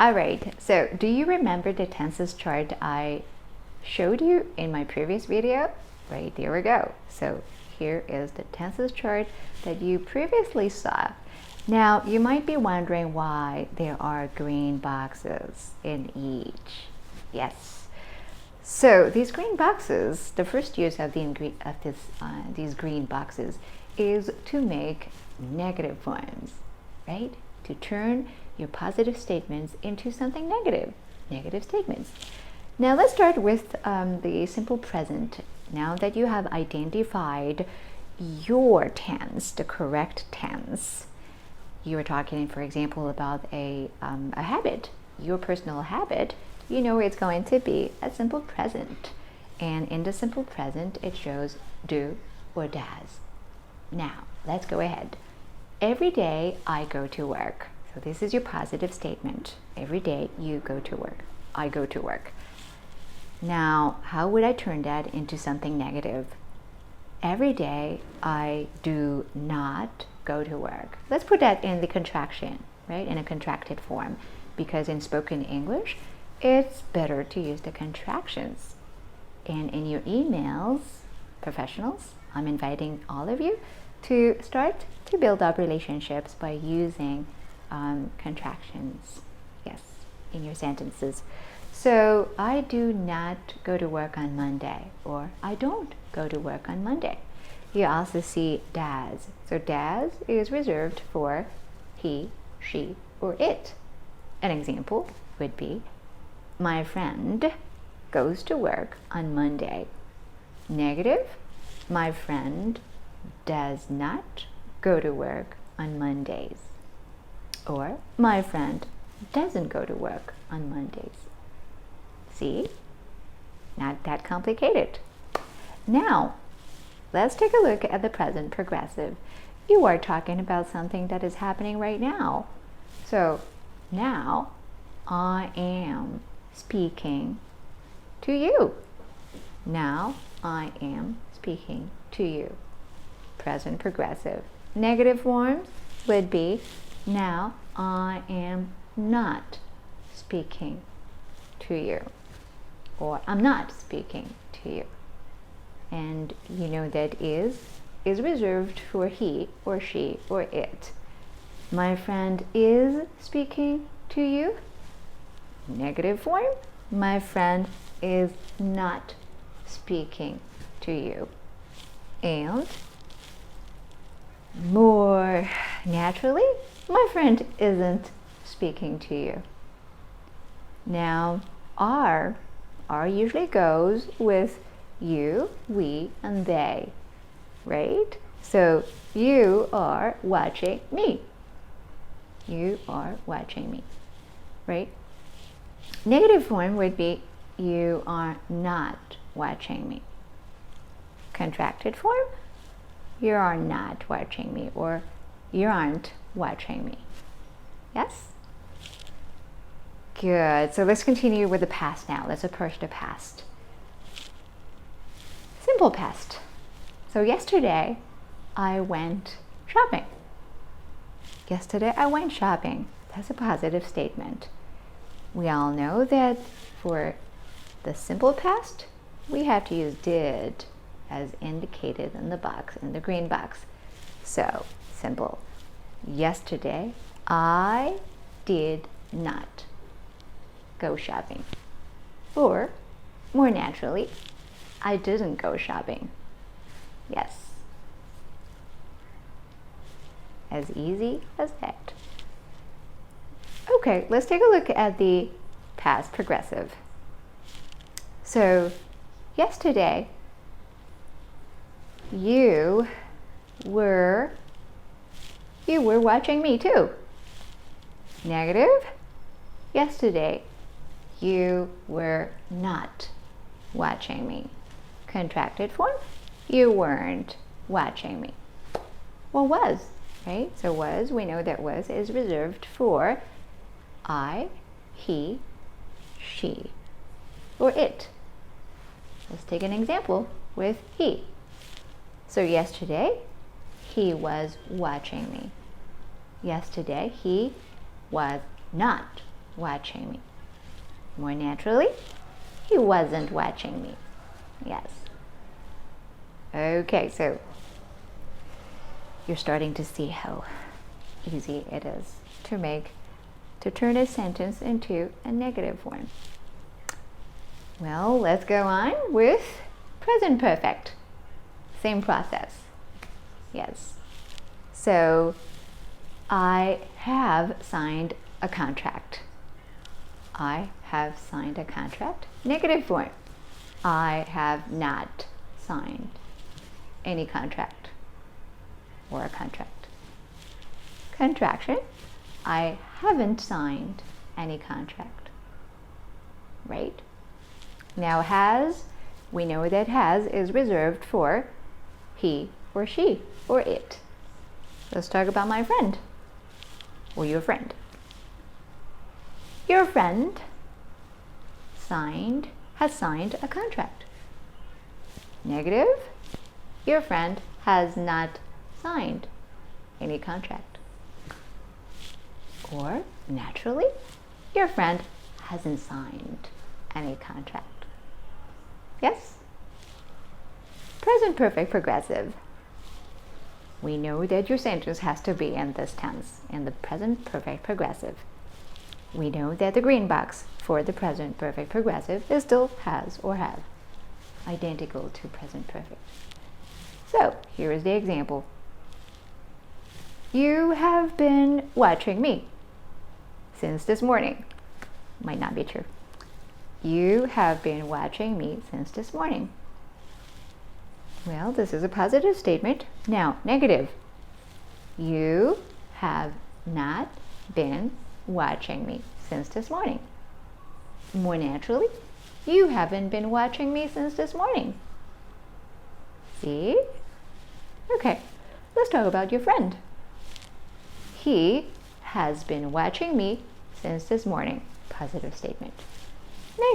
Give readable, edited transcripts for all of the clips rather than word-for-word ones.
All right, so do you remember the tenses chart I showed you in my previous video? Right, there we go. So here is the tenses chart that you previously saw. Now, you might be wondering why there are green boxes in each. Yes. So these green boxes, the first use of these green boxes is to make negative forms, right? To turn your positive statements into something negative, negative statements. Now let's start with the simple present. Now that you have identified your tense, the correct tense, you are talking, for example, about a habit, your personal habit, you know it's going to be a simple present. And in the simple present, it shows do or does. Now, let's go ahead. Every day I go to work. So this is your positive statement. Every day you go to work. I go to work. Now, how would I turn that into something negative? Every day I do not go to work. Let's put that in the contraction, right? In a contracted form, because in spoken English, it's better to use the contractions. And in your emails, professionals, I'm inviting all of you to start to build up relationships by using contractions, yes, in your sentences. So I do not go to work on Monday, or I don't go to work on Monday. You also see does. So does is reserved for he, she, or it. An example would be, my friend goes to work on Monday. Negative, my friend does not go to work on Mondays. Or, my friend doesn't go to work on Mondays. See? Not that complicated. Now, let's take a look at the present progressive. You are talking about something that is happening right now. So, now, I am speaking to you. Now, I am speaking to you. Present progressive. Negative forms would be, now I am not speaking to you, or I'm not speaking to you. And you know that is reserved for he or she or it. My friend is speaking to you. Negative form, my friend is not speaking to you. And more naturally, my friend isn't speaking to you. Now, are usually goes with you, we, and they, right? So, you are watching me. You are watching me, right? Negative form would be, you are not watching me. Contracted form, you are not watching me, or you aren't watching me. Yes? Good. So let's continue with the past now. Let's approach the past. Simple past. So yesterday, I went shopping. Yesterday, I went shopping. That's a positive statement. We all know that for the simple past, we have to use did as indicated in the box, in the green box. So, simple. Yesterday, I did not go shopping. Or, more naturally, I didn't go shopping. Yes. As easy as that. Okay, let's take a look at the past progressive. So, yesterday, you were watching me too. Negative, yesterday, you were not watching me. Contracted form, you weren't watching me. Well, was, right? So was, we know that was is reserved for I, he, she, or it. Let's take an example with he. So yesterday, he was watching me. Yesterday, he was not watching me. More naturally, he wasn't watching me. Yes. Okay, so you're starting to see how easy it is to turn a sentence into a negative form. Well, let's go on with present perfect. Same process. Yes. So, I have signed a contract. I have signed a contract. Negative form. I have not signed any contract or a contract. Contraction. I haven't signed any contract. Right? Now has, we know that has is reserved for he or she or it. Let's talk about my friend or your friend. Your friend has signed a contract. Negative, your friend has not signed any contract. Or naturally, your friend hasn't signed any contract. Yes? Present perfect progressive. We know that your sentence has to be in this tense, in the present perfect progressive. We know that the green box for the present perfect progressive is still has or have, identical to present perfect. So, here is the example. You have been watching me since this morning. Might not be true. You have been watching me since this morning. Well, this is a positive statement. Now, negative. You have not been watching me since this morning. More naturally, you haven't been watching me since this morning. See? Okay, let's talk about your friend. He has been watching me since this morning. Positive statement.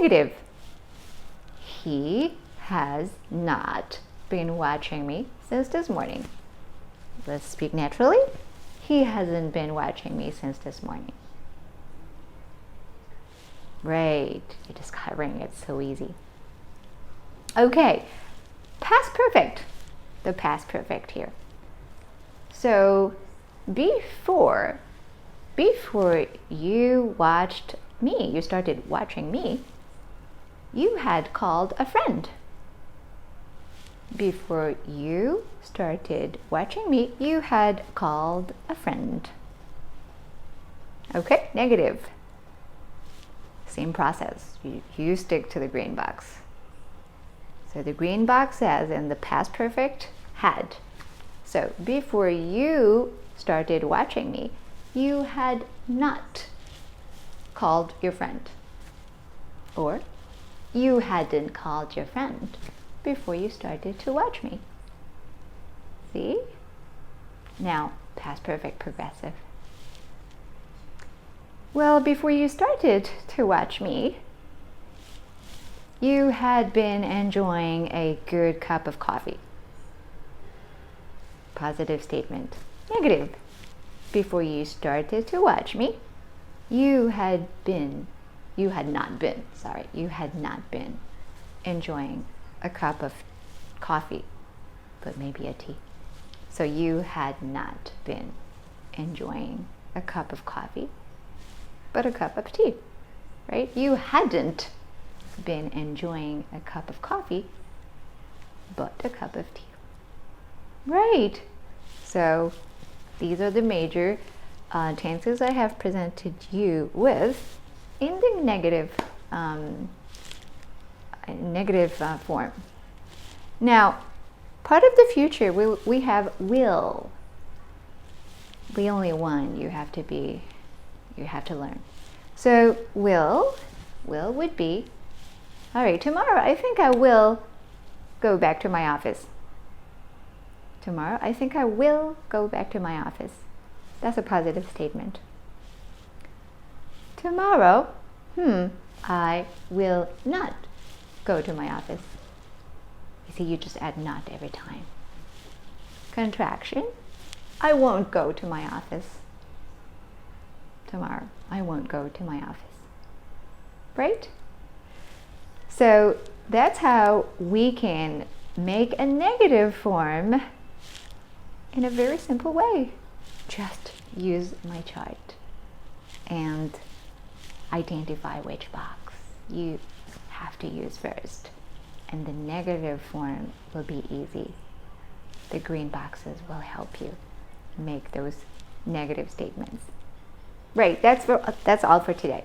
Negative. He has not been watching me since this morning. Let's speak naturally. He hasn't been watching me since this morning. Right, you're just covering it so easy. Okay, past perfect. The past perfect here. So before you watched me, you started watching me, you had called a friend. Before you started watching me, you had called a friend. Okay, negative. Same process. You stick to the green box. So the green box says in the past perfect, had. So before you started watching me, you had not called your friend. Or you hadn't called your friend before you started to watch me. See? Now, past perfect progressive. Well, before you started to watch me, you had been enjoying a good cup of coffee. Positive statement. Negative. Before you started to watch me, you had not been enjoying a cup of coffee, but maybe a tea. So you had not been enjoying a cup of coffee, but a cup of tea, right? You hadn't been enjoying a cup of coffee, but a cup of tea. Right. So these are the major tenses I have presented you with in the negative form. Now, part of the future, we have will. The only one you have to learn. So will would be, all right, tomorrow I think I will go back to my office. Tomorrow I think I will go back to my office. That's a positive statement. Tomorrow, I will not go to my office. You see, you just add not every time. Contraction, I won't go to my office. Tomorrow, I won't go to my office. right? So that's how we can make a negative form in a very simple way. Just use my chart and identify which box you have to use first. And the negative form will be easy. The green boxes will help you make those negative statements. Right, that's all for today.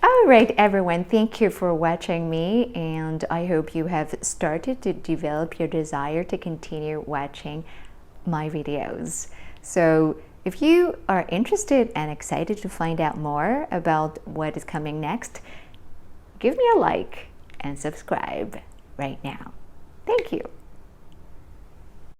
All right, everyone, thank you for watching me, and I hope you have started to develop your desire to continue watching my videos. So if you are interested and excited to find out more about what is coming next, give me a like and subscribe right now. Thank you.